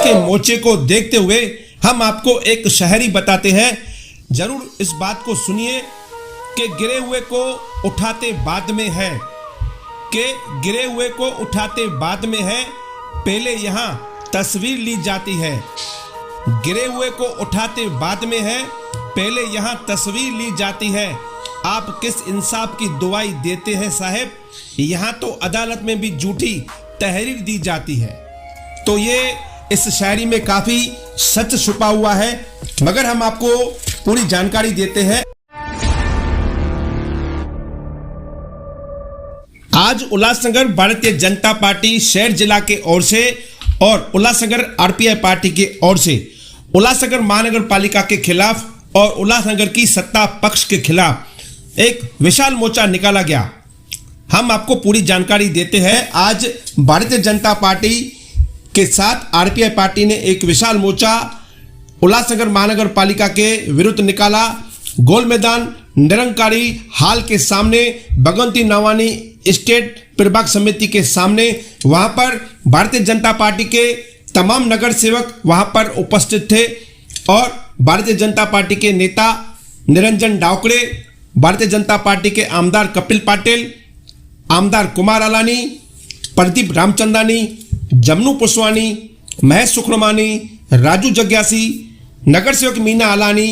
के मोर्चे को देखते हुए हम आपको एक शायरी बताते हैं। जरूर इस बात को सुनिए कि गिरे हुए को उठाते बाद में है, कि गिरे हुए को उठाते बाद में है, पहले यहाँ तस्वीर ली जाती है। गिरे हुए को उठाते बाद में है, पहले यहाँ तस्वीर ली जाती है। आप किस इंसाफ की दुआई देते हैं साहब, यहाँ तो अदालत में भी झूठी तहरीर दी जाती है। तो ये इस शायरी में काफी सच छुपा हुआ है, मगर हम आपको पूरी जानकारी देते हैं। आज उल्लासनगर भारतीय जनता पार्टी शहर जिला के ओर से और उल्लासनगर आरपीआई पार्टी के ओर से उल्लासनगर महानगर पालिका के खिलाफ और उल्लासनगर की सत्ता पक्ष के खिलाफ एक विशाल मोर्चा निकाला गया। हम आपको पूरी जानकारी देते हैं। आज भारतीय जनता पार्टी के साथ आरपीआई पार्टी ने एक विशाल मोर्चा उल्लासनगर महानगर पालिका के विरुद्ध निकाला। गोल मैदान निरंकारी हाल के सामने भगवंती नवानी स्टेट प्रभाग समिति के सामने, वहां पर भारतीय जनता पार्टी के तमाम नगर सेवक वहां पर उपस्थित थे और भारतीय जनता पार्टी के नेता निरंजन डावकरे, भारतीय जनता पार्टी के आमदार कपिल पाटिल, आमदार कुमार अलानी, प्रदीप रामचंदानी, जमनू पुष्वानी, महेश सुखरमानी, राजू जग्यासी, नगर सेवक मीना अलानी,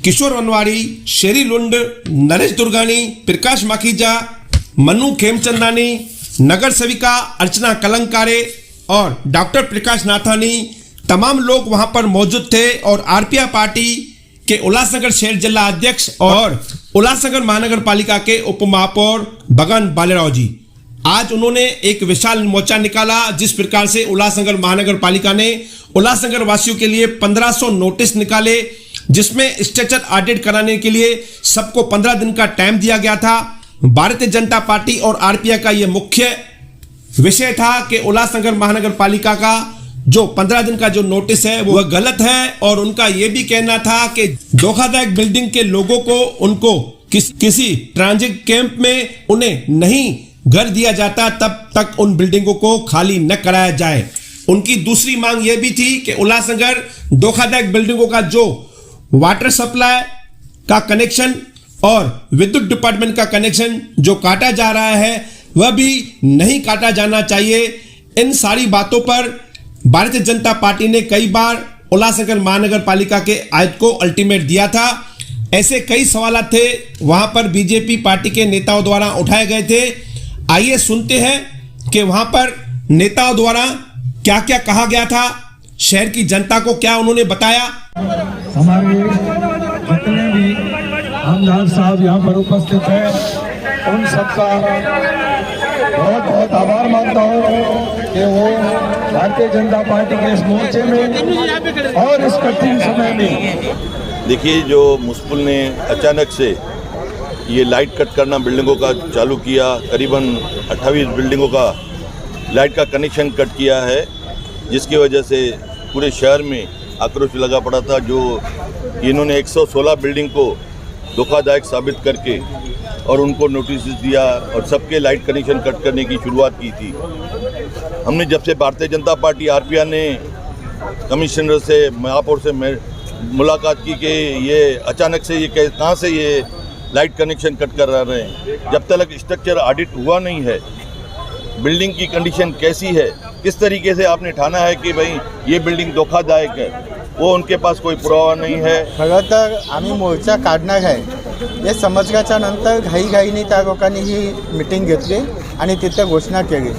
किशोर वनवारी, शेरी लुंड, नरेश दुर्गानी, प्रकाश माखीजा, मनु खेमचंदानी, नगर सेविका अर्चना कलंकारे और डॉक्टर प्रकाश नाथानी, तमाम लोग वहां पर मौजूद थे। और आरपीआई पार्टी के उल्लासनगर शहर जिला अध्यक्ष और उल्लासनगर महानगर पालिका के उप महापौर भगवान बालेराव जी, आज उन्होंने एक विशाल मोर्चा निकाला। जिस प्रकार से उल्लासनगर महानगर पालिका ने उल्लासनगर वासियों के लिए 1500 नोटिस निकाले, जिसमें स्ट्रक्चर ऑडिट कराने के लिए सबको 15 दिन का टाइम दिया गया था। भारतीय जनता पार्टी और आरपीआई का यह मुख्य विषय था कि उल्लासनगर महानगर पालिका का जो 15 दिन का जो नोटिस है वह गलत है। और उनका यह भी कहना था कि धोखादायक बिल्डिंग के लोगों को उनको किसी ट्रांजिट कैंप में उन्हें नहीं घर दिया जाता, तब तक उन बिल्डिंगों को खाली न कराया जाए। उनकी दूसरी मांग यह भी थी कि उल्लासनगर धोखादायक बिल्डिंगों का जो वाटर सप्लाई का कनेक्शन और विद्युत डिपार्टमेंट का कनेक्शन जो काटा जा रहा है वह भी नहीं काटा जाना चाहिए। इन सारी बातों पर भारतीय जनता पार्टी ने कई बार उल्लासनगर महानगर पालिका के आयुक्त को अल्टीमेट दिया था। ऐसे कई सवाल थे वहां पर बीजेपी पार्टी के नेताओं द्वारा उठाए गए थे। आइए सुनते हैं कि वहां पर नेताओं द्वारा क्या क्या कहा गया था, शहर की जनता को क्या उन्होंने बताया। हमारे जितने भी आमदार साहब यहाँ पर उपस्थित हैं, उन सबका बहुत बहुत आभार मानता हूँ कि वो भारतीय जनता पार्टी के इस मोर्चे में और इस कठिन समय में। देखिए, जो मुस्कुल ने अचानक से ये लाइट कट करना बिल्डिंगों का चालू किया, करीबन 28 बिल्डिंगों का लाइट का कनेक्शन कट किया है, जिसकी वजह से पूरे शहर में आक्रोश लगा पड़ा था। जो इन्होंने 116 बिल्डिंग को धोखादायक साबित करके और उनको नोटिस दिया और सबके लाइट कनेक्शन कट करने की शुरुआत की थी। हमने जब से भारतीय जनता पार्टी आरपीआई ने कमिश्नर से महापौर से मुलाकात की कि ये अचानक से ये कहाँ से ये लाइट कनेक्शन कट कर रहे हैं, जब तक स्ट्रक्चर ऑडिट हुआ नहीं है, बिल्डिंग की कंडीशन कैसी है, किस तरीके से आपने ठाना है कि भाई ये बिल्डिंग धोखादायक है, वो उनके पास कोई पुरावा नहीं है। खरं तर आम्ही मोर्चा काढणार आहे हे समजल्याच्या नंतर घाईघाईने त्या लोकांनी ही मीटिंग घेतली आणि तिथे घोषणा केली।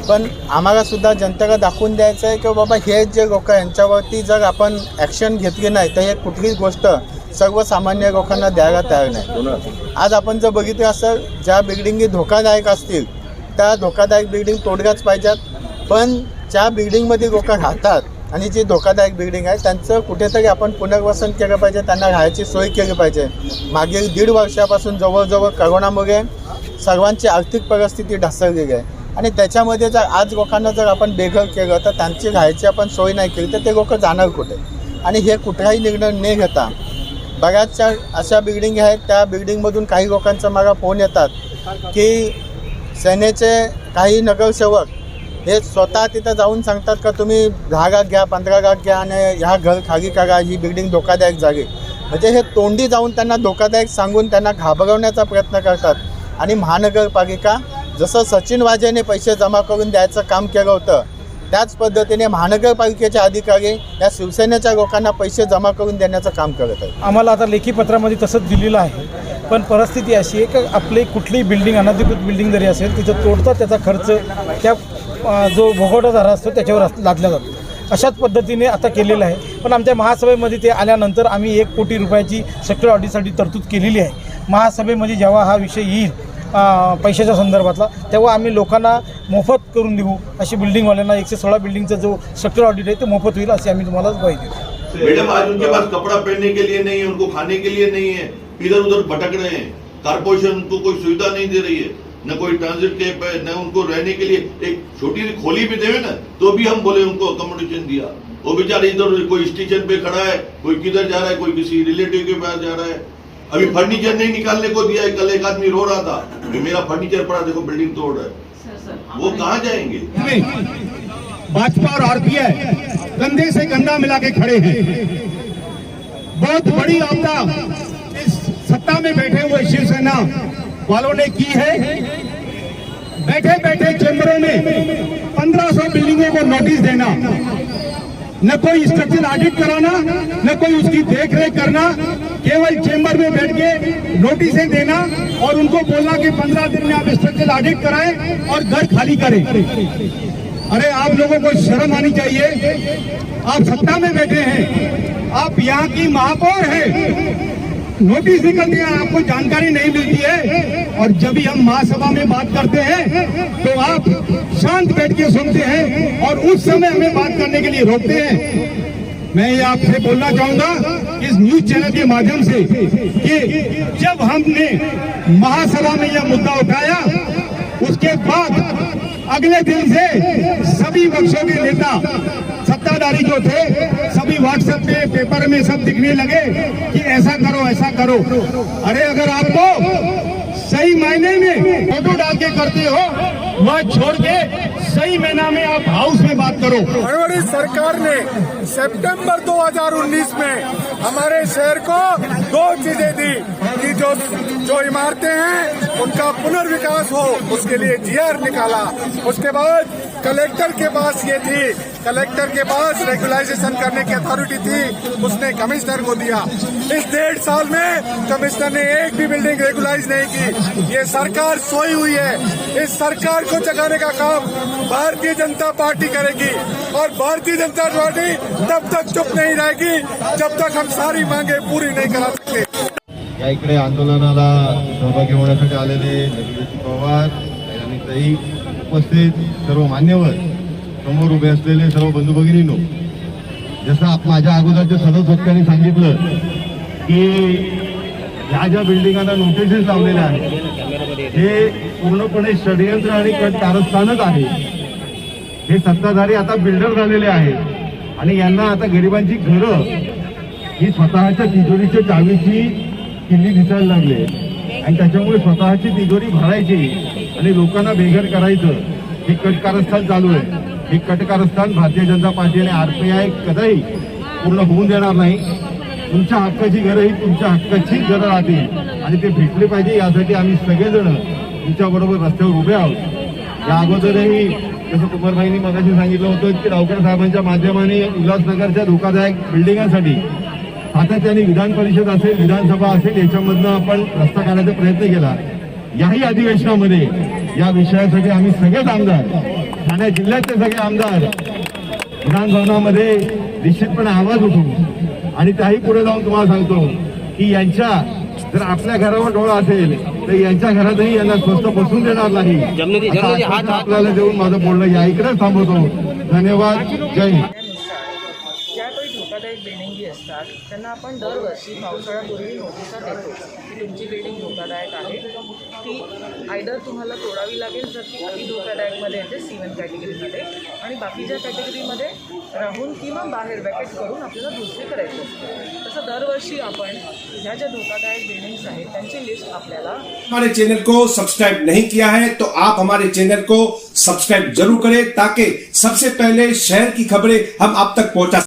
पण आम्हाला सुद्धा जनतेला दाखवून द्यायचं आहे की बाबा हे जे लोक यांच्यावरती जर आपण ॲक्शन घेतली नाही तर हे कुठलीच गोष्ट सर्वसामान्य लोकांना द्यायला तयार नाही। आज आपण जर बघितलं असेल, ज्या बिल्डिंगी धोकादायक असतील त्या धोकादायक बिल्डिंग तोडल्याच पाहिजेत, पण ज्या बिल्डिंगमध्ये लोक राहतात आणि जी धोकादायक बिल्डिंग आहे त्यांचं कुठेतरी आपण पुनर्वसन केलं पाहिजे, त्यांना राहायची सोय केली पाहिजे। मागील 1.5 वर्षापासून जवळजवळ कोरोनामुळे सर्वांची आर्थिक परिस्थिती ढासळलेली आहे आणि त्याच्यामध्ये जर आज लोकांना जर आपण बेघर केलं तर त्यांची राहायची आपण सोय नाही केली तर ते लोक जाणार कुठे। आणि हे कुठलाही निर्णय न घेता बऱ्याचशा अशा बिल्डिंग आहेत, त्या बिल्डिंगमधून काही लोकांचा मला फोन येतात की सेनेचे काही नगरसेवक हे स्वतः तिथं जाऊन सांगतात का तुम्ही 10 गाग घ्या 15 गाग घ्या आणि ह्या घर खाली करा, ही बिल्डिंग धोकादायक जागे. म्हणजे हे तोंडी जाऊन त्यांना धोकादायक सांगून त्यांना घाबरवण्याचा प्रयत्न करतात. आणि महानगरपालिका जसं सचिन वाजेने पैसे जमा करून द्यायचं काम केलं होतं, त्याच पद्धतीने महानगरपालिकेचे अधिकारी या शिवसेनेच्या लोकांना पैसे जमा करून देण्याचं काम करत आहेत. आम्हाला आता लेखी पत्रामध्ये तसंच दिलेलं आहे, पण परिस्थिती अशी आहे की आपली कुठलीही बिल्डिंग अनधिकृत बिल्डिंग जरी असेल तिथं तोडता त्याचा खर्च त्या जो भोगवटादार असतो त्याच्यावर लादला जातो. अशाच पद्धतीने आता केलेलं आहे. पण आमच्या महासभेमध्ये ते आल्यानंतर आम्ही 1 कोटी रुपयाची सेक्टर ऑडिटसाठी तरतूद केलेली आहे. महासभेमध्ये जेव्हा हा विषय येईल पैशाच्या संदर्भातला, तेव्हा आम्ही लोकांना मोफत करून देऊ. अशी बिल्डिंगवाल्यांना 116 बिल्डिंगचा जो सेक्टर ऑडिट आहे ते मोफत होईल अशी आम्ही तुम्हाला ग्वाही देऊ. मैडम, आज उनके पास कपड़ा पहनने के लिए नहीं है, उनको खाने के लिए नहीं है, इधर उधर भटक रहे हैं. कारपोरेशन उनको कोई सुविधा नहीं दे रही है, न कोई ट्रांजिट कैब है, न उनको रहने के लिए एक छोटी सी खोली भी देवे ना तो भी हम बोले उनको अकोमोडेशन दिया. वो बेचारे इधर कोई स्टेशन पे खड़ा है, कोई किधर जा रहा है, कोई किसी रिलेटिव के पास जा रहा है. अभी फर्नीचर नहीं निकालने को दिया है. कल एक आदमी रो रहा था कि मेरा फर्नीचर पड़ा, देखो बिल्डिंग तोड़ रहा है. वो कहाँ जाएंगे? भाजपा और आरपीआई कंधे से कंधा मिला के खड़े हैं. बहुत बड़ी आपदा इस सत्ता में बैठे हुए शिवसेना वालों ने की है. बैठे बैठे चैम्बरों में 1500 बिल्डिंगों को नोटिस देना, न कोई स्ट्रक्चरल ऑडिट कराना, न कोई उसकी देखरेख करना, केवल चैम्बर में बैठ के नोटिसें देना और उनको बोलना कि 15 दिन में आप स्ट्रक्चरल ऑडिट कराएं और घर खाली करें. अरे आप लोगों को शर्म आनी चाहिए. आप सत्ता में बैठे हैं, आप यहाँ की महापौर हैं, नोटिस निकलती है, आपको जानकारी नहीं मिलती है. और जब भी हम महासभा में बात करते हैं तो आप शांत बैठ के सुनते हैं और उस समय हमें बात करने के लिए रोकते हैं. मैं ये आपसे बोलना चाहूंगा इस न्यूज चैनल के माध्यम से कि जब हमने महासभा में यह मुद्दा उठाया, उसके बाद अगले दिन से सभी पक्षों के नेता सत्ताधारी जो थे सभी व्हाट्सएप पे पेपर में सब दिखने लगे कि ऐसा करो ऐसा करो. अरे अगर आपको सही मायने में फोटो डाल के करते हो, वह छोड़ के सही महीना में आप हाउस में बात करो. फरवरी सरकार ने सितंबर 2019 में हमारे शहर को 2 चीजें दी कि जो इमारतें हैं उनका पुनर्विकास हो, उसके लिए जीआर निकाला. उसके बाद कलेक्टर के पास ये थी, कलेक्टर के पास रेगुलाइजेशन करने की अथॉरिटी थी, उसने कमिश्नर को दिया. इस 1.5 साल में कमिश्नर ने एक भी बिल्डिंग रेगुलाइज नहीं की. ये सरकार सोई हुई है. इस सरकार को जगाने का काम भारतीय जनता पार्टी करेगी और भारतीय जनता पार्टी तब तक चुप नहीं रहेगी जब तक हम सारी मांगे पूरी नहीं करा सकते. या इकडे आंदोलनाला सहभागी होण्यासाठी आलेले नगरजी पवार आणि ताई, उपस्थित सर्व मान्यवर, समोर उभे असलेले सर्व बंधू भगिनींनो, जसं माझ्या अगोदरच्या सदस्यांनी सांगितलं की ह्या ज्या बिल्डिंगांना नोटिसेस लावलेल्या आहेत हे पूर्णपणे षडयंत्र आणि कारस्थानच आहे. हे सत्ताधारी आता बिल्डर झालेले आहेत आणि यांना आता गरिबांची घरं ही स्वतःच्या तिजोरीच्या चावीची किल्ली दिसायला लागले आणि त्याच्यामुळे स्वतःची तिजोरी भरायची आणि लोकांना बेघर करायचं हे कटकारस्थान चालू आहे. हे कटकारस्थान भारतीय जनता पार्टी आणि आरपीआय कदाही पूर्ण होऊन देणार नाही. तुमच्या हक्काची घरं ही तुमच्या हक्काची घरं राहतील आणि ते भेटले पाहिजे, यासाठी आम्ही सगळेजण तुमच्याबरोबर रस्त्यावर उभे आहोत. या अगोदरही जसं कुमारबाईंनी मगाशी सांगितलं होतं की रावकर साहेबांच्या माध्यमाने उल्हासनगरच्या धोकादायक बिल्डिंगांसाठी सातत्याने विधान परिषद असेल, विधानसभा असेल, याच्यामधनं आपण रस्ता काढण्याचा प्रयत्न केला. याही अधिवेशनामध्ये या विषयासाठी आम्ही सगळेच आमदार, ठाणे जिल्ह्यातले सगळे आमदार विधानभवनामध्ये निश्चितपणे आवाज उठवू आणि त्याही पुढे जाऊन तुम्हाला सांगतो की यांच्या जर आपल्या घरावर डोळा असेल तर यांच्या घरातही यांना स्वस्त बसून देणार नाही. आपल्याला देऊन माझं बोलणं या इकडेच थांबवतो. धन्यवाद. जय हिंद. ज्या काही धोकादायक बिल्डिंगी असतात त्यांना आपण दरवर्षी पावसाळ्यापूर्वी नोटिसा देतो की तुमची बिल्डिंग धोकादायक आहे ती आयदर तुम्हाला तोडावी लागेल जर ती अति धोकादायकमध्ये येते C1 कॅटेगरीमध्ये, आणि बाकीच्या कॅटेगरीमध्ये राहून किंवा बाहेर वॅकेट करून आपल्याला दुसरी करायची असते. तसं दरवर्षी आपण ह्या ज्या धोकादायक बिल्डिंग्स आहेत त्यांची लिस्ट आपल्याला. हमारे चैनल को सब्सक्राइब नहीं किया है तो आप हमारे चैनल को सब्सक्राइब जरूर करें ताकि सबसे पहले शहर की खबरें हम आप तक पहुंचा